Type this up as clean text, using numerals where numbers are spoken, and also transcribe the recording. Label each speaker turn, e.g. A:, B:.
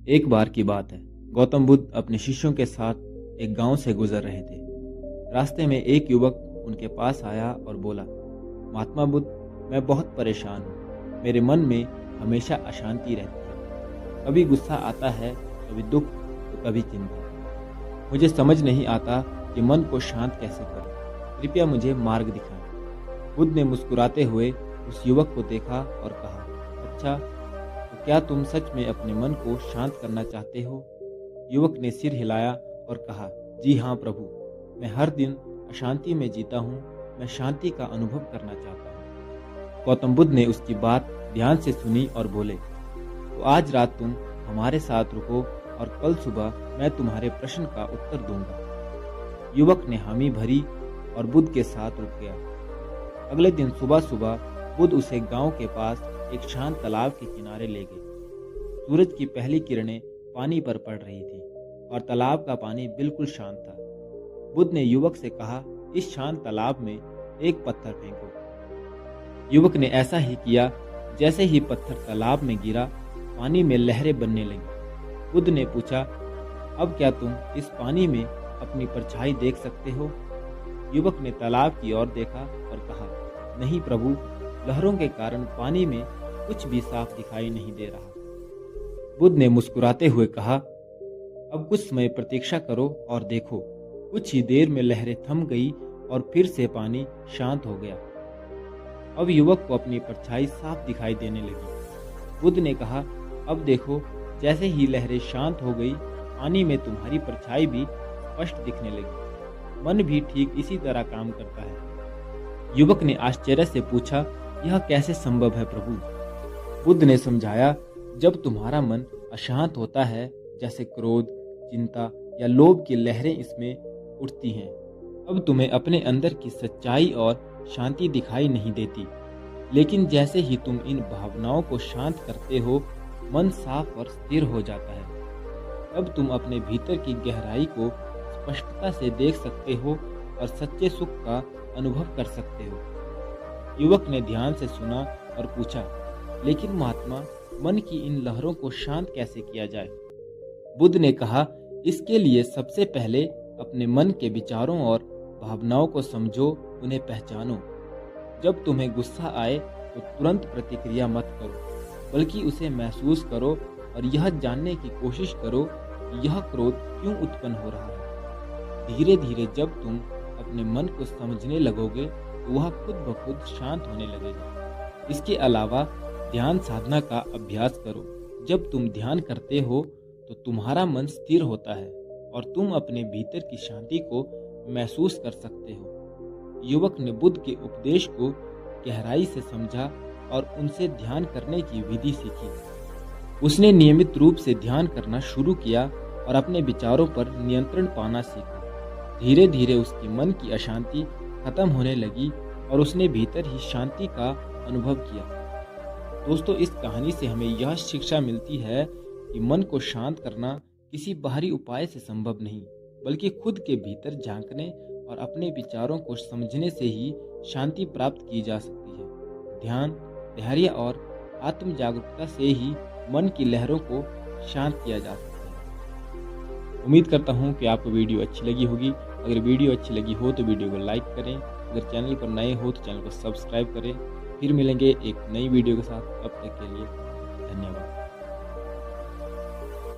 A: एक बार की बात है। गौतम बुद्ध अपने शिष्यों के साथ एक गांव से गुजर रहे थे। रास्ते में एक युवक उनके पास आया और बोला, महात्मा बुद्ध, मैं बहुत परेशान हूँ। मेरे मन में हमेशा अशांति रहती है। कभी गुस्सा आता है, कभी दुख, तो कभी चिंता। मुझे समझ नहीं आता कि मन को शांत कैसे करूं। कृपया मुझे मार्ग दिखाएं। बुद्ध ने मुस्कुराते हुए उस युवक को देखा और कहा, अच्छा, तो क्या तुम सच में अपने मन को शांत करना चाहते हो? युवक ने सिर हिलाया और कहा, जी हाँ प्रभु, मैं हर दिन अशांति में जीता हूँ। मैं शांति का अनुभव करना चाहता हूँ। गौतम बुद्ध ने उसकी बात ध्यान से सुनी और बोले, तो आज रात तुम हमारे साथ रुको और कल सुबह मैं तुम्हारे प्रश्न का उत्तर दूंगा। युवक ने हामी भरी और बुद्ध के साथ रुक गया। अगले दिन सुबह सुबह बुद्ध उसे गांव के पास एक शांत तालाब के किनारे ले गए। सूरज की पहली किरणें पानी पर पड़ रही थी और तालाब का पानी बिल्कुल शांत था। बुद्ध ने युवक से कहा, इस शांत तालाब में एक पत्थर फेंको। युवक ने ऐसा ही किया। जैसे ही पत्थर तालाब में गिरा, पानी में लहरें बनने लगी। बुद्ध ने पूछा, अब क्या तुम इस पानी में अपनी परछाई देख सकते हो? युवक ने तालाब की ओर देखा और कहा, नहीं प्रभु, लहरों के कारण पानी में कुछ भी साफ दिखाई नहीं दे रहा। बुद्ध ने मुस्कुराते हुए कहा, अब कुछ समय प्रतीक्षा करो और देखो। कुछ ही देर में लहरें थम गई और फिर से पानी शांत हो गया। अब युवक को अपनी परछाई साफ दिखाई देने लगी। बुद्ध ने कहा, अब देखो, जैसे ही लहरें शांत हो गई, पानी में तुम्हारी परछाई भी स्पष्ट दिखने लगी। मन भी ठीक इसी तरह काम करता है। युवक ने आश्चर्य से पूछा, यह कैसे संभव है प्रभु? बुद्ध ने समझाया, जब तुम्हारा मन अशांत होता है, जैसे क्रोध, चिंता या लोभ की लहरें इसमें उठती हैं, अब तुम्हें अपने अंदर की सच्चाई और शांति दिखाई नहीं देती। लेकिन जैसे ही तुम इन भावनाओं को शांत करते हो, मन साफ और स्थिर हो जाता है। तब तुम अपने भीतर की गहराई को स्पष्टता से देख सकते हो और सच्चे सुख का अनुभव कर सकते हो। युवक ने ध्यान से सुना और पूछा, लेकिन महात्मा, मन की इन लहरों को शांत कैसे किया जाए? बुद्ध ने कहा, इसके लिए सबसे पहले अपने मन के विचारों और भावनाओं को समझो, उन्हें पहचानो। जब तुम्हें गुस्सा आए तो तुरंत प्रतिक्रिया मत करो, बल्कि उसे महसूस करो और यह जानने की कोशिश करो कि यह क्रोध क्यों उत्पन्न हो रहा है। धीरे धीरे जब तुम अपने मन को समझने लगोगे तो वह खुद ब खुद शांत होने लगेगा। इसके अलावा ध्यान साधना का अभ्यास करो। जब तुम ध्यान करते हो तो तुम्हारा मन स्थिर होता है और तुम अपने भीतर की शांति को महसूस कर सकते हो। युवक ने बुद्ध के उपदेश को गहराई से समझा और उनसे ध्यान करने की विधि सीखी। उसने नियमित रूप से ध्यान करना शुरू किया और अपने विचारों पर नियंत्रण पाना सीखा। धीरे धीरे उसके मन की अशांति खत्म होने लगी और उसने भीतर ही शांति का अनुभव किया। दोस्तों, इस कहानी से हमें यह शिक्षा मिलती है कि मन को शांत करना किसी बाहरी उपाय से संभव नहीं, बल्कि खुद के भीतर झांकने और अपने विचारों को समझने से ही शांति प्राप्त की जा सकती है। ध्यान, धैर्य और आत्म जागरूकता से ही मन की लहरों को शांत किया जा सकता है। उम्मीद करता हूँ कि आपको वीडियो अच्छी लगी होगी। अगर वीडियो अच्छी लगी हो तो वीडियो को लाइक करें। अगर चैनल पर नए हो तो चैनल को सब्सक्राइब करें। फिर मिलेंगे एक नई वीडियो के साथ। तब तक के लिए धन्यवाद।